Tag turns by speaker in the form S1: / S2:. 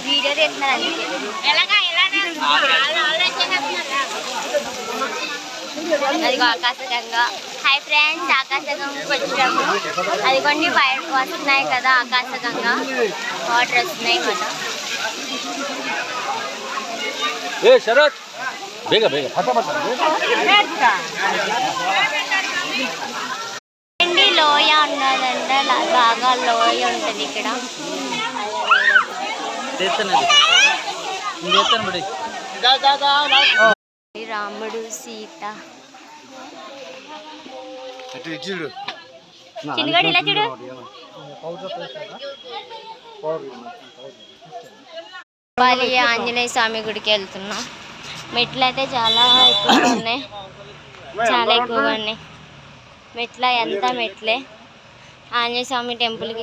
S1: Video తీస్తున్నారు అందుకే. అదిగో ఆకాశగంగా. హాయ్ ఫ్రెండ్స్, ఆకాశగంగకి వచ్చాము. అదిగోండి వస్తున్నాయి కదా ఆకాశగంగా, వాటర్ వస్తున్నాయి కదా. లోయ ఉన్నదంటే బాగా లోయ ఉంటుంది ఇక్కడ. రాముడు సీత చిన్నగాడు ఇలా చూడు. ఆంజనేయ స్వామి గుడికి వెళ్తున్నాం. మెట్లు అయితే చాలా ఎక్కువగా ఉన్నాయి, చాలా ఎక్కువగా ఉన్నాయి మెట్ల. ఎంత మెట్లే ఆంజనేయ స్వామి టెంపుల్కి.